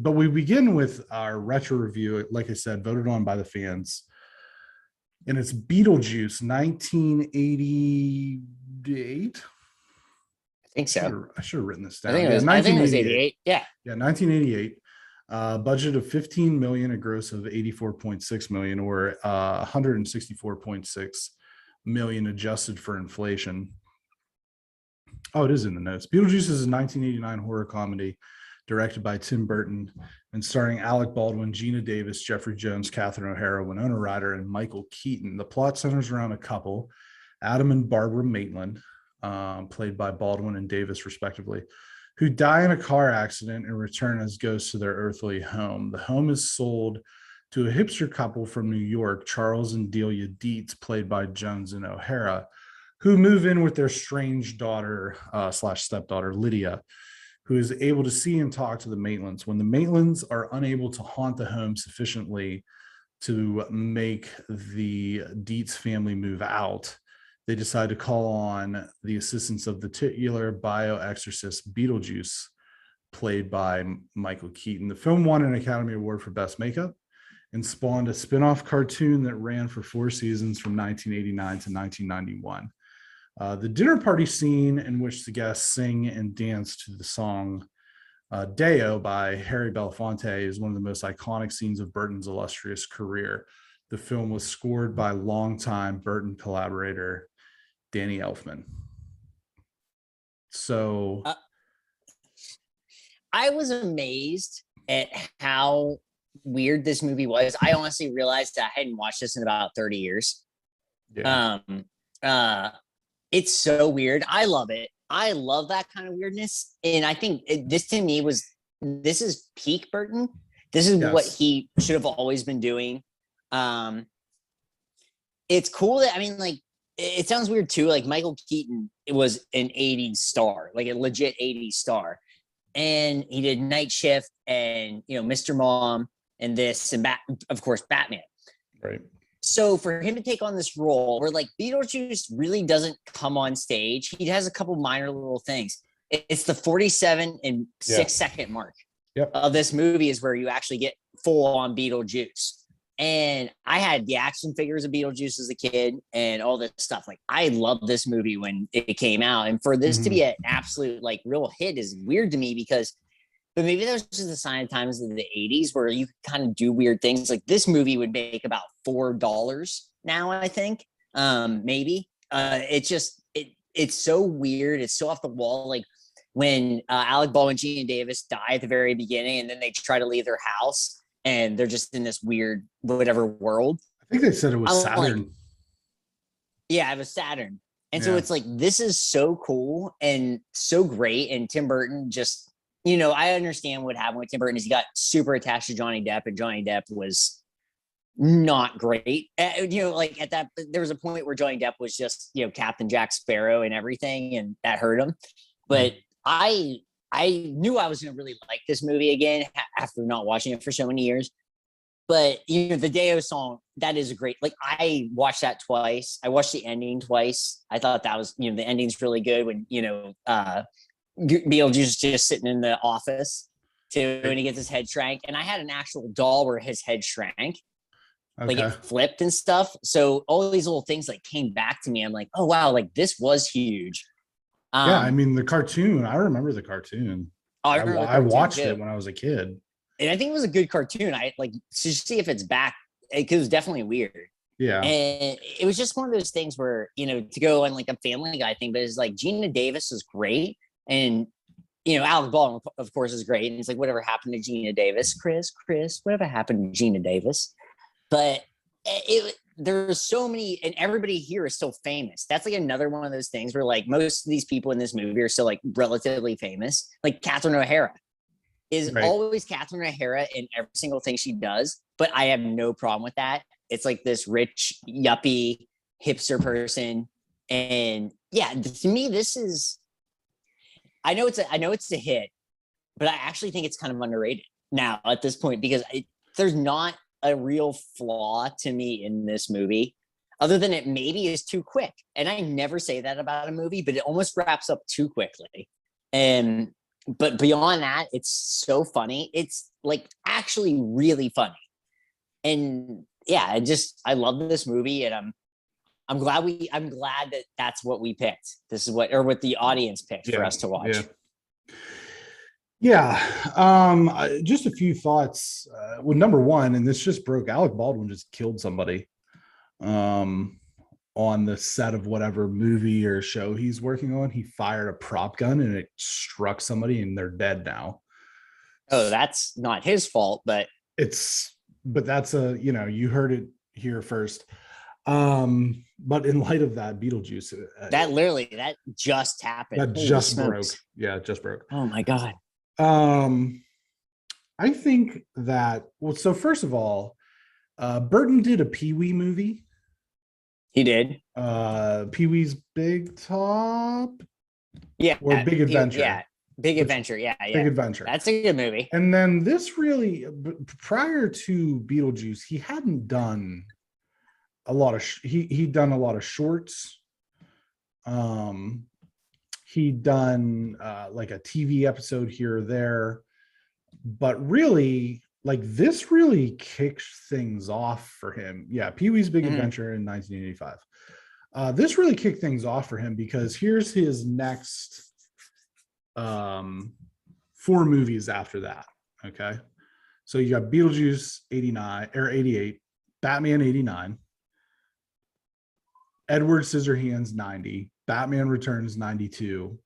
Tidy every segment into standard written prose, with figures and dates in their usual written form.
But we begin with our retro review, like I said, voted on by the fans. And it's Beetlejuice, 1988. I think so. I should have written this I down. think it was. I think it was 88. Yeah. Yeah, 1988. Budget of 15 million, a gross of 84.6 million, or 164.6 million adjusted for inflation. Oh, it is in the notes. Beetlejuice is a 1989 horror comedy directed by Tim Burton and starring Alec Baldwin, Geena Davis, Jeffrey Jones, Catherine O'Hara, Winona Ryder, and Michael Keaton. The plot centers around a couple, Adam and Barbara Maitland, played by Baldwin and Davis, respectively, who die in a car accident and return as ghosts to their earthly home. The home is sold to a hipster couple from New York, Charles and Delia Dietz, played by Jones and O'Hara, who move in with their strange daughter slash stepdaughter, Lydia, who is able to see and talk to the Maitlands. When the Maitlands are unable to haunt the home sufficiently to make the Dietz family move out, they decide to call on the assistance of the titular bioexorcist Beetlejuice, played by Michael Keaton. The film won an Academy Award for Best Makeup and spawned a spin-off cartoon that ran for 4 seasons from 1989 to 1991. The dinner party scene in which the guests sing and dance to the song Deo by Harry Belafonte is one of the most iconic scenes of Burton's illustrious career. The film was scored by longtime Burton collaborator Danny Elfman. So I was amazed at how weird this movie was. I honestly realized that I hadn't watched this in about 30 years. Yeah. It's so weird. I love it. I love that kind of weirdness. And I think this to me this is peak Burton. This is what he should have always been doing. It's cool that, I mean, like, it sounds weird too. Like Michael Keaton was an 80s star, like a legit 80s star. And he did Night Shift and, Mr. Mom and this and of course, Batman. Right. So for him to take on this role where like Beetlejuice really doesn't come on stage, he has a couple minor little things. It's the 47 and 6 second mark of this movie is where you actually get full on Beetlejuice. And I had the action figures of Beetlejuice as a kid and all this stuff. Like I loved this movie when it came out. And for this to be an absolute like real hit is weird to me but maybe that was just a sign of times in the 80s where you could kind of do weird things. Like this movie would make about $4 now, I think. Maybe. It's so weird. It's so off the wall. Like when Alec Baldwin and Geena Davis die at the very beginning and then they try to leave their house and they're just in this weird whatever world. I think they said it was Saturn. Like, yeah, it was Saturn. And so it's like, this is so cool and so great. And Tim Burton just, I understand what happened with Tim Burton is he got super attached to Johnny Depp and Johnny Depp was not great. Like at that, there was a point where Johnny Depp was just, Captain Jack Sparrow and everything. And that hurt him. But I knew I was going to really like this movie again after not watching it for so many years. But, the Deo song, that is great. Like I watched that twice. I watched the ending twice. I thought that was, the ending's really good when, Beetlejuice just sitting in the office too, and he gets his head shrank. And I had an actual doll where his head shrank, like it flipped and stuff. So all these little things like came back to me. I'm like, oh wow, like this was huge. I mean the cartoon. I remember the cartoon. I watched it when I was a kid, and I think it was a good cartoon. I like to see if it's back because it was definitely weird. Yeah, and it was just one of those things where to go on like a Family Guy thing, but it's like Geena Davis is great. And, Alec Baldwin, of course, is great. And it's like, whatever happened to Geena Davis? Chris, whatever happened to Geena Davis? But there's so many, and everybody here is so famous. That's like another one of those things where like most of these people in this movie are still like relatively famous. Like Catherine O'Hara is always Catherine O'Hara in every single thing she does. But I have no problem with that. It's like this rich, yuppie, hipster person. And yeah, to me, this is... I know it's a hit, but I actually think it's kind of underrated now at this point because there's not a real flaw to me in this movie other than it maybe is too quick. And I never say that about a movie, but it almost wraps up too quickly. And but beyond that, it's so funny. It's like actually really funny. And yeah, I love this movie, and I'm glad that that's what we picked. This is what the audience picked for us to watch. Just a few thoughts. Well, number one, and this just broke, Alec Baldwin just killed somebody on the set of whatever movie or show he's working on. He fired a prop gun and it struck somebody and they're dead now. Oh, that's not his fault, but that's you heard it here first. But in light of that, Beetlejuice, that just happened. That just broke. Yeah, it just broke. Oh my God. I think that, so first of all, Burton did a Pee-wee movie. He did. Pee-wee's Big Top. Yeah. Or Big Adventure. Yeah. Big Adventure. Yeah. Big Adventure. That's a good movie. And then this really, prior to Beetlejuice, he hadn't done a lot of, he'd done a lot of shorts. He'd done like a TV episode here or there. But really, like, this really kicks things off for him. Yeah, Pee-wee's Big Adventure in 1985. This really kicked things off for him because here's his next 4 movies after that. Okay, so you got Beetlejuice 89 or 88, Batman 89, Edward Scissorhands 90, Batman Returns 92,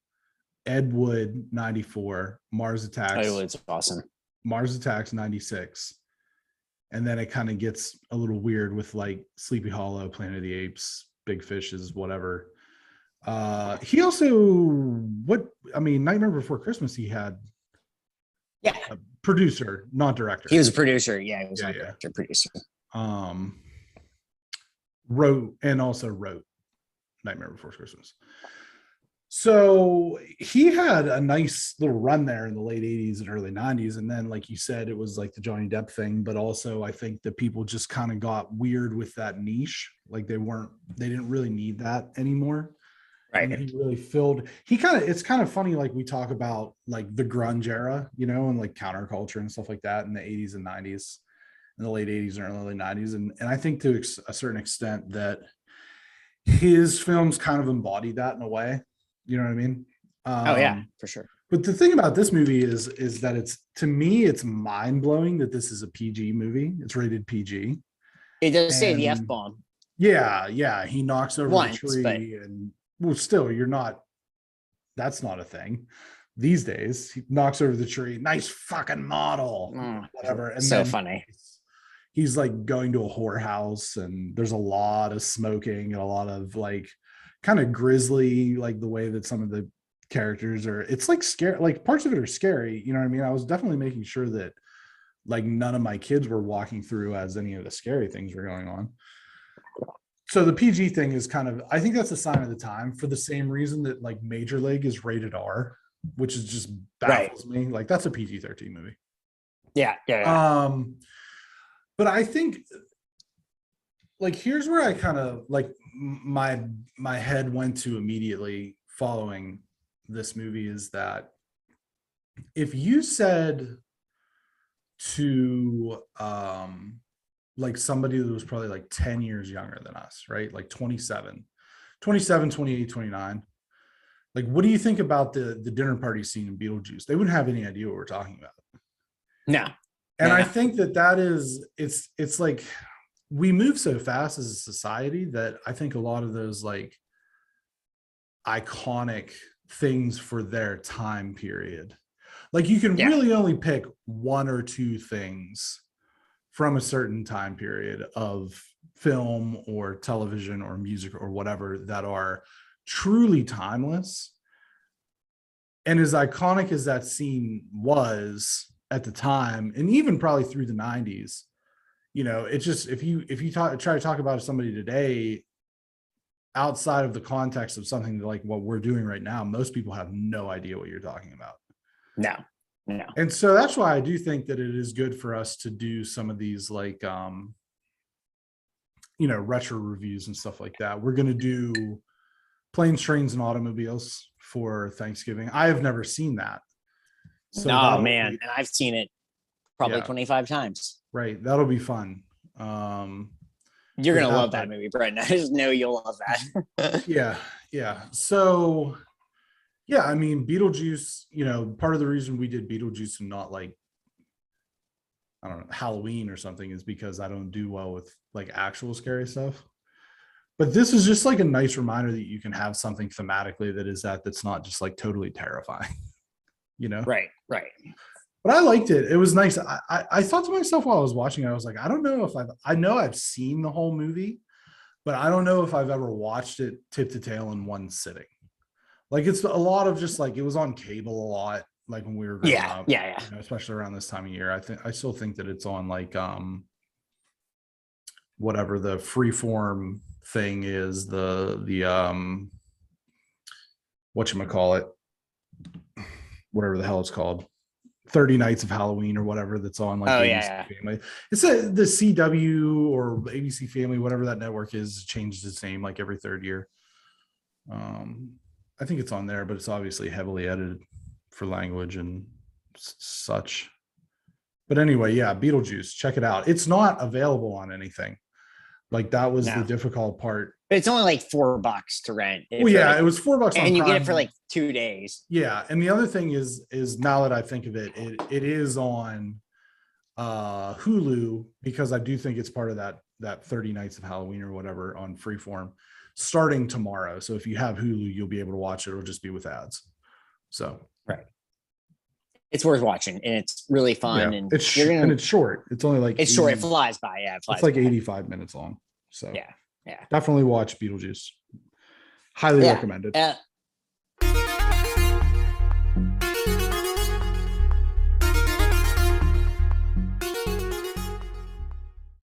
Ed Wood 94, Mars Attacks. Ed Wood's awesome. Mars Attacks 96. And then it kind of gets a little weird with like Sleepy Hollow, Planet of the Apes, Big Fishes, whatever. He also, Nightmare Before Christmas, he had a producer, not director. He was a producer. Yeah, he was a director, producer. Wrote Nightmare Before Christmas. So he had a nice little run there in the late 80s and early 90s. And then, like you said, it was like the Johnny Depp thing, but also I think that people just kind of got weird with that niche. Like they didn't really need that anymore. Right. And he really filled, it's kind of funny. Like we talk about like the grunge era, and like counterculture and stuff like that in the 80s and 90s, in the late 80s and early 90s. And I think to a certain extent that his films kind of embody that in a way. You know what I mean? Oh yeah, for sure. But the thing about this movie is that it's mind blowing that this is a PG movie. It's rated PG. It does say the F-bomb. Yeah. He knocks over the tree, but... and still, that's not a thing these days. He knocks over the tree. Nice fucking model, whatever. And so funny. He's like going to a whorehouse, and there's a lot of smoking and a lot of like kind of grisly, like the way that some of the characters are. It's like scary, like parts of it are scary. You know what I mean? I was definitely making sure that like none of my kids were walking through as any of the scary things were going on. So the PG thing is kind of, I think that's a sign of the time, for the same reason that like Major League is rated R, which is just baffles me. Like that's a PG-13 movie. Yeah. But I think like here's where I kind of like my head went to immediately following this movie is that if you said to like somebody that was probably like 10 years younger than us, right? Like 27, 28, 29. Like, what do you think about the dinner party scene in Beetlejuice? They wouldn't have any idea what we're talking about. No. And I think that is, it's like, we move so fast as a society that I think a lot of those like iconic things for their time period, like you can really only pick 1 or 2 things from a certain time period of film or television or music or whatever that are truly timeless. And as iconic as that scene was at the time, and even probably through the 90s, it just, if you try to talk about somebody today outside of the context of something like what we're doing right now, most people have no idea what you're talking about. No. And so that's why I do think that it is good for us to do some of these like retro reviews and stuff like that. We're going to do Planes, Trains, and Automobiles for Thanksgiving. I have never seen that. So Oh that'll man, be, and I've seen it probably yeah, 25 times. right. That'll be fun. You're Yeah, gonna love that but movie, Brent. I just know you'll love that. yeah, yeah. So yeah, I mean, Beetlejuice, part of the reason we did Beetlejuice and not like, I don't know, Halloween or something is because I don't do well with like actual scary stuff. But this is just like a nice reminder that you can have something thematically that's not just like totally terrifying, you know? Right, right. But I liked it. It was nice. I thought to myself while I was watching, I was like, I don't know if I know I've seen the whole movie, but I don't know if I've ever watched it tip to tail in one sitting. Like it's a lot of just like, it was on cable a lot, like when we were growing Yeah, up, yeah, yeah. especially around this time of year. I still think that it's on like whatever the freeform thing is, the whatchamacallit, whatever the hell it's called, 30 Nights of Halloween or whatever, that's on like Oh ABC yeah, Family. It's the CW or ABC Family, whatever that network is, changes its name like every third year. I think it's on there, but it's obviously heavily edited for language and such. But anyway, yeah, Beetlejuice, check it out. It's not available on anything. Like that was the no. difficult part. But it's only like $4 to rent. Well, yeah, it was $4 on and you Prime. get it for like 2 days. Yeah, and the other thing is now that I think of it, it is on Hulu, because I do think it's part of that 30 Nights of Halloween or whatever on Freeform starting tomorrow. So if you have Hulu, you'll be able to watch it. It'll just be with ads. So right. It's worth watching, and it's really fun. Yeah, And it's short. It's only like it's 80, short. It flies by. Yeah, it flies. It's like by. 85 minutes long. So yeah, definitely watch Beetlejuice. Highly recommended.